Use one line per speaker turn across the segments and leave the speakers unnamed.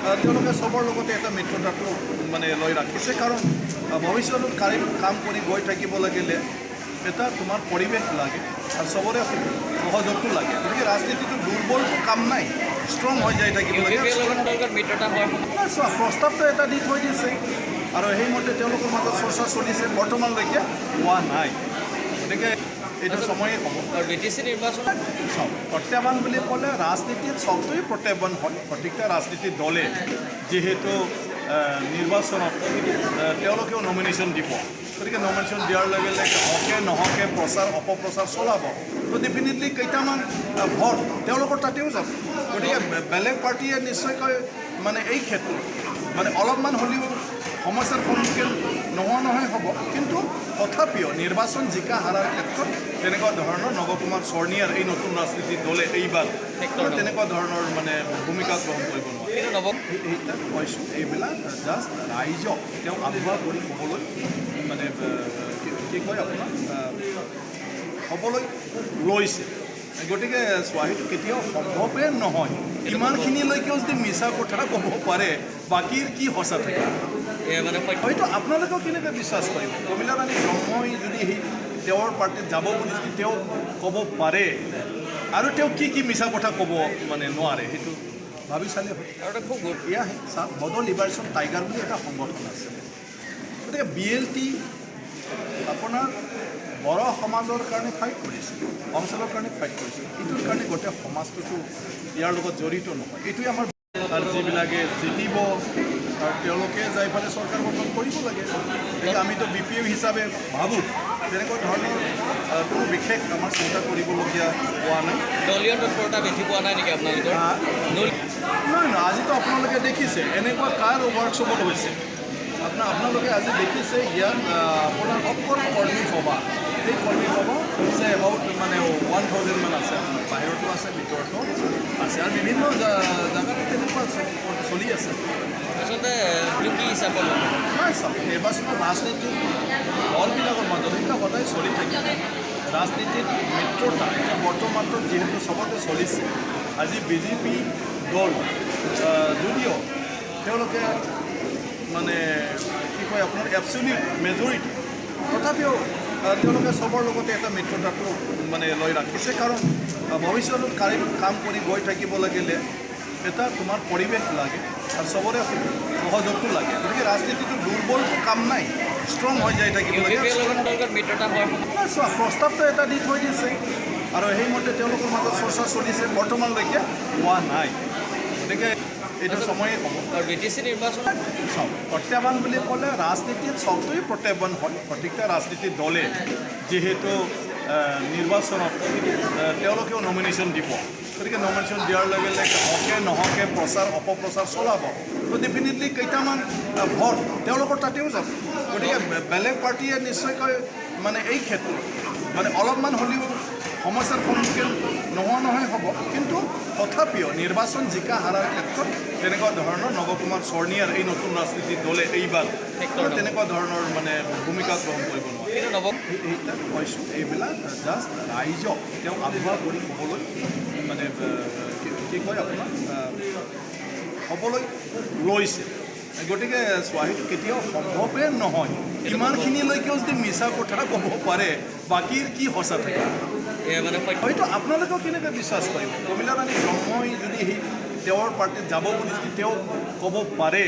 তেওঁলোকে চবৰ লগতে এটা মিত্ৰতাটো মানে লৈ ৰাখিছে কাৰণ ভৱিষ্যতত কাম কৰি গৈ থাকিব লাগিলে এটা তোমাৰ পৰিৱেশ লাগে আৰু চবৰে সহযোগটো লাগে গতিকে ৰাজনীতিটো দুৰ্বল কাম নাই ষ্ট্ৰং হৈ যাই থাকিব লাগে চোৱা প্ৰস্তাৱটো এটা দি থৈ দিছে আৰু সেইমতে তেওঁলোকৰ মাজত চৰ্চা চলিছে বৰ্তমানলৈকে হোৱা নাই গতিকে এইটো সময়ে হ'ব
আৰু BTC নিৰ্বাচন
চাওক প্ৰত্যাহ্বান বুলি ক'লে ৰাজনীতিত চবটোৱে প্ৰত্যাহ্বান হয় প্ৰত্যেকটা ৰাজনীতিৰ দলে যিহেতু নিৰ্বাচনত তেওঁলোকেও নমিনেশ্যন দিব গতিকে নমিনেশ্যন দিয়াৰ লগে লগে হকে নহকে প্ৰচাৰ অপপ্ৰচাৰ চলাব তো ডেফিনেটলি কেইটামান ভোট তেওঁলোকৰ তাতেও যাব গতিকে বেলেগ পাৰ্টীয়ে নিশ্চয়কৈ মানে এই ক্ষেত্ৰত মানে অলপমান হ'লেও সমস্যাৰ সন্মুখীন নোহোৱা নহয় হ'ব কিন্তু তথাপিও নিৰ্বাচন জিকা হাৰাৰ ক্ষেত্ৰত তেনেকুৱা ধৰণৰ নৱকুমাৰ শৰণীয়াৰ এই নতুন ৰাজনীতিৰ দলে এইবাৰ তেনেকুৱা ধৰণৰ মানে ভূমিকা গ্ৰহণ কৰিব নোৱাৰে কৈছোঁ এইবিলাক জাষ্ট ৰাইজক তেওঁ আগুৱা কৰি ক'বলৈ মানে কি কয় আপোনাৰ হ'বলৈ লৈছে গতিকে চোৱাহিটো কেতিয়াও সম্ভৱে নহয় ইমানখিনিলৈকেও যদি মিছা কথা ক'ব পাৰে বাকীৰ কি সঁচা থাকে হয়তো আপোনালোকেও কেনেকৈ বিশ্বাস কৰিব প্ৰমীলা ৰাণী ব্ৰহ্মই যদি সেই তেওঁৰ পাৰ্টীত যাব বুলি যদি তেওঁ ক'ব পাৰে আৰু তেওঁ কি মিছা কথা ক'ব মানে নোৱাৰে সেইটো ভাবি চালে হয় আৰু এটা খুব এয়া চাওক বড়ো লিবাৰেশ্যন টাইগাৰ বুলি এটা সংগঠন আছে গতিকে BLT আপোনাৰ বড়ো সমাজৰ কাৰণে ফাইট কৰিছিল অঞ্চলৰ কাৰণে ফাইট কৰিছিল এইটোৰ কাৰণে গোটেই সমাজটোতো ইয়াৰ লগত জড়িত নহয় এইটোৱে আমাৰ আৰু যিবিলাকে জিতিব আৰু তেওঁলোকে যাই পেলাই চৰকাৰ গঠন কৰিব লাগে গতিকে আমিতো BPO হিচাপে ভাবোঁ তেনেকুৱা ধৰণৰ কোনো বিশেষ আমাৰ চিন্তা কৰিবলগীয়া হোৱা নাই
দলীয় তৎপৰতা বেছি পোৱা নাই নেকি আপোনালোকৰ
নহয় আজিতো আপোনালোকে দেখিছে এনেকুৱা কাৰ ৱৰ্কশ্বপত হৈছে আপোনালোকে আজি দেখিছে ইয়াত আপোনাৰ অকল কৰ্মী সভা এই কৰ্মী সভা হৈছে এবাউট মানে 1000 মান আছে বাহিৰতো আছে ভিতৰতো আছে আৰু বিভিন্ন জেগাত তেনেকুৱা চলি আছে
আচলতে কি হিচাপত
নহয় চাওক নিৰ্বাচনত ৰাজনীতিৰ দলবিলাকৰ মাজত সেইবিলাক সদায় চলি থাকে ৰাজনীতিত মিত্ৰতা এতিয়া বৰ্তমানটো যিহেতু চবতে চলিছে আজি BJP দল যদিও তেওঁলোকে মানে কি কয় আপোনাৰ এবছলিউট মেজৰিটি তথাপিও তেওঁলোকে চবৰ লগতে এটা মিত্ৰতাটো মানে লৈ ৰাখিছে কাৰণ ভৱিষ্যতত কাম কৰি গৈ থাকিব লাগিলে এটা তোমাৰ পৰিৱেশ লাগে আৰু চবৰে সহযোগটো লাগে গতিকে ৰাজনীতিটো দুৰ্বল কাম নাই ষ্ট্ৰং হৈ যাই থাকিব লাগে চোৱা প্ৰস্তাৱটো এটা দি থৈ দিছে আৰু সেইমতে তেওঁলোকৰ মাজত চৰ্চা চলিছে বৰ্তমানলৈকে হোৱা নাই গতিকে এইটো সময়ে হ'ব
আৰু BTC নিৰ্বাচন
চাওক প্ৰত্যাহ্বান বুলি ক'লে ৰাজনীতিত চবটোৱে প্ৰত্যাহ্বান হয় প্ৰত্যেকটা ৰাজনীতিৰ দলে যিহেতু নিৰ্বাচনত তেওঁলোকেও নমিনেশ্যন দিব গতিকে নমিনেশ্যন দিয়াৰ লগে লগে হকে নহকে প্ৰচাৰ অপপ্ৰচাৰ চলাব তো ডেফিনেটলি কেইটামান ভোট তেওঁলোকৰ তাতেও যাব গতিকে বেলেগ পাৰ্টীয়ে নিশ্চয়কৈ মানে এই ক্ষেত্ৰত মানে অলপমান হ'লেও সমস্যাৰ সন্মুখীন নোহোৱা নহয় হ'ব কিন্তু তথাপিও নিৰ্বাচন জিকা হাৰাৰ ক্ষেত্ৰত তেনেকুৱা ধৰণৰ নৱকুমাৰ শৰণীয়াৰ এই নতুন ৰাজনীতিৰ দলে এইবাৰ তেনেকুৱা ধৰণৰ মানে ভূমিকা গ্ৰহণ কৰিব নোৱাৰে কৈছোঁ এইবিলাক জাষ্ট ৰাইজক তেওঁ আগুৱা কৰি ক'বলৈ মানে কি কয় আপোনাৰ হ'বলৈ লৈছে গতিকে চোৱাহিটো কেতিয়াও সম্ভৱে নহয় ইমানখিনিলৈকেও যদি মিছা কথা ক'ব পাৰে বাকীৰ কি সঁচা থাকে হয়তো আপোনালোকেও কেনেকৈ বিশ্বাস কৰিব প্ৰমীলা ৰাণী ব্ৰহ্মই যদি সেই তেওঁৰ পাৰ্টীত যাব বুলি যদি তেওঁ ক'ব পাৰে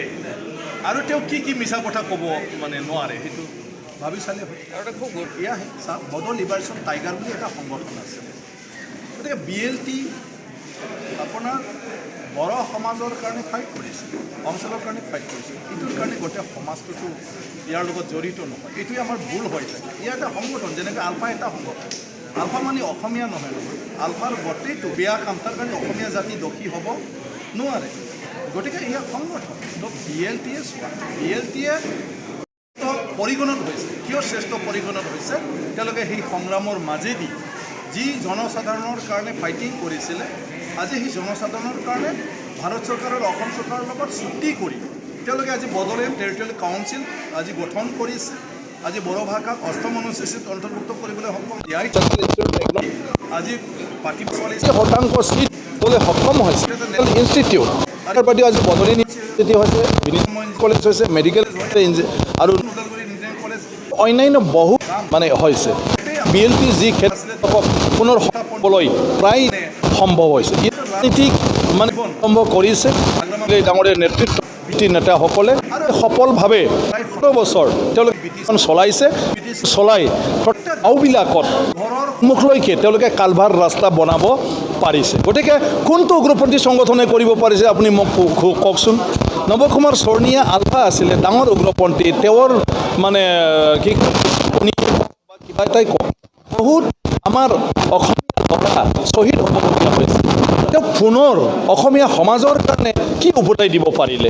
আৰু তেওঁ কি মিছা কথা ক'ব মানে নোৱাৰে সেইটো ভাবি চালে হয় আৰু এটা খুব এয়া চাওক বড়ো লিবাৰেশ্যন টাইগাৰ বুলি এটা সংগঠন আছে গতিকে BLT আপোনাৰ বড়ো সমাজৰ কাৰণে ফাইট কৰিছিল অঞ্চলৰ কাৰণে ফাইট কৰিছিল এইটোৰ কাৰণে গোটেই সমাজটোতো ইয়াৰ লগত জড়িত নহয় এইটোৱে আমাৰ ভুল হৈ থাকে ইয়াৰ এটা সংগঠন যেনেকৈ আলফা এটা সংগঠন আলফা মানে অসমীয়া নহয় আলফাৰ গোটেইটো বেয়া কাম তাৰ কাৰণে অসমীয়া জাতি দোষী হ'ব নোৱাৰে গতিকে ইয়াৰ সংগঠন তো BLTয়ে চোৱা BLTয়ে পৰিগণত হৈছে কিয় শ্ৰেষ্ঠ পৰিগণত হৈছে তেওঁলোকে সেই সংগ্ৰামৰ মাজেদি যি জনসাধাৰণৰ কাৰণে ফাইটিং কৰিছিলে আজি সেই জনসাধাৰণৰ কাৰণে ভাৰত চৰকাৰ আৰু অসম চৰকাৰৰ লগত চুক্তি কৰি তেওঁলোকে আজি বড়োলেণ্ড টেৰিটৰিয়েল কাউন্সিল আজি গঠন কৰিছে আজি বড়ো ভাষাক অষ্টম অনুসূচীত অন্তৰ্ভুক্ত কৰিবলৈ সক্ষম আজি বাকী 40% চিট হ'বলৈ সক্ষম হৈছে ইনষ্টিটিউট তাৰ পাৰ্টি আজি বদলি নিছে
হৈছে কলেজ হৈছে মেডিকেল আৰু
ওদালগুৰি ইঞ্জিনিয়াৰিং কলেজ
অন্যান্য বহুত মানে হৈছে BLT যি ক্ষেত্ৰত পুনৰ সফললৈ প্ৰায় সম্ভৱ হৈছে ৰাজনীতিক মানে সম্ভৱ কৰিছে ডাঙৰ নেতৃত্ব নেতাসকলে সফলভাৱে ১৭ বছৰ তেওঁলোকে চলাইছে চলাই প্ৰত্যেক গাঁওবিলাকত মুখলৈকে তেওঁলোকে কালভাৰ ৰাস্তা বনাব পাৰিছে গতিকে কোনটো উগ্ৰপন্থী সংগঠনে কৰিব পাৰিছে আপুনি মোক কওকচোন নৱ কুমাৰ চৰণীয়া আলফা আছিলে ডাঙৰ উগ্ৰপন্থী তেওঁৰ মানে কি কিবা এটাই কওক বহুত আমাৰ অসমীয়া ল'ৰা শ্বহীদ হ'বলগীয়া হৈছে তেওঁ পুনৰ অসমীয়া সমাজৰ কাৰণে কি উভতাই দিব পাৰিলে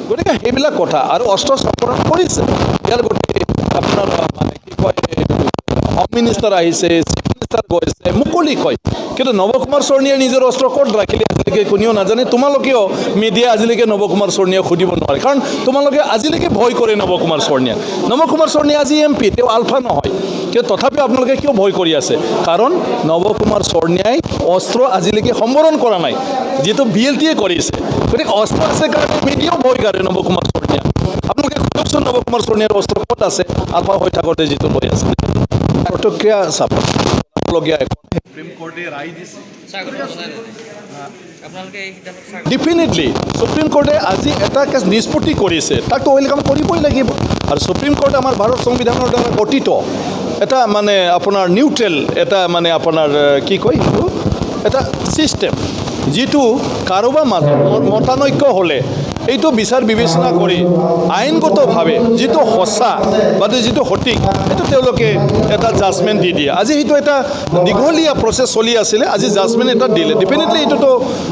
গতিকে সেইবিলাক কথা আৰু অস্ত্ৰ সম্পৰণ কৰিছে ইয়াৰ গতিকে আপোনাৰ মানে কি কয় হোম মিনিষ্টাৰ আহিছে চিফ মিনিষ্টাৰ গৈছে মুকলি কয় কিন্তু নৱ কুমাৰ চৰণীয়াই নিজৰ অস্ত্ৰ ক'ত ৰাখিলে আজিলৈকে কোনেও নাজানে তোমালোকেও মিডিয়া আজিলৈকে নৱ কুমাৰ চৰণীয়াক সুধিব নোৱাৰে কাৰণ তোমালোকে আজিলৈকে ভয় কৰে নৱ কুমাৰ চৰণীয়া আজি MP তেওঁ আলফা নহয় কিন্তু তথাপিও আপোনালোকে কিয় ভয় কৰি আছে কাৰণ নৱ কুমাৰ চৰণীয়াই অস্ত্ৰ আজিলৈকে সম্বৰণ কৰা নাই যিটো BLTয়ে কৰিছে গতিকে অস্ত্ৰ আছে কাৰণে মিডিয়াও ভয় কৰে নৱ কুমাৰ চৰণীয়া আপোনালোকে সোধকচোন নৱ কুমাৰ চৰণীয়াৰ অস্ত্ৰ ক'ত আছে আলফা হৈ থাকোঁতে যিটো লৈ আছে প্ৰতিক্ৰিয়া চাবলগীয়া
সুপ্ৰিম কোৰ্টে ৰায় দিছে
স্বাগতম জনাই আপোনালোকে এই কিতাপত স্বাগতম
ডেফিনেটলি সুপ্ৰিম কোৰ্টে আজি এটা কেছ নিষ্পত্তি কৰিছে তাকতো ৱেলকাম কৰিবই লাগিব আৰু সুপ্ৰিম কোৰ্ট আমাৰ ভাৰত সংবিধানৰ দ্বাৰা গঠিত এটা মানে আপোনাৰ নিউট্ৰেল এটা মানে আপোনাৰ কি কয় এটা ছিষ্টেম যিটো কাৰোবাৰ মাজত মতানৈক্য হ'লে এইটো বিচাৰ বিবেচনা কৰি আইনগতভাৱে যিটো সঁচা বা যিটো সঠিক সেইটো তেওঁলোকে এটা জাজমেণ্ট দি দিয়ে আজি সেইটো এটা দীঘলীয়া প্ৰচেছ চলি আছিলে আজি জাজমেণ্ট এটা দিলে ডেফিনেটলি এইটোতো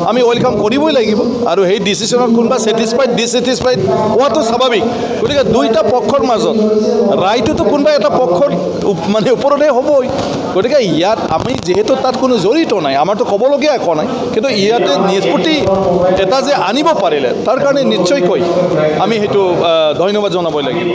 আমি ৱেলকাম কৰিবই লাগিব আৰু সেই ডিচিশ্যনত কোনোবা ছেটিছফাইড ডিছেটিছফাইড হোৱাটো স্বাভাৱিক গতিকে দুইটা পক্ষৰ মাজত ৰায়টোতো কোনোবা এটা পক্ষৰ মানে ওপৰতে হ'বই গতিকে ইয়াত আমি যিহেতু তাত কোনো জড়িত নাই আমাৰতো ক'বলগীয়া একো নাই কিন্তু ইয়াতে নিষ্পত্তি এটা যে আনিব পাৰিলে তাৰ কাৰণে নিশ্চয়কৈ আমি সেইটো ধন্যবাদ জনাবই লাগিব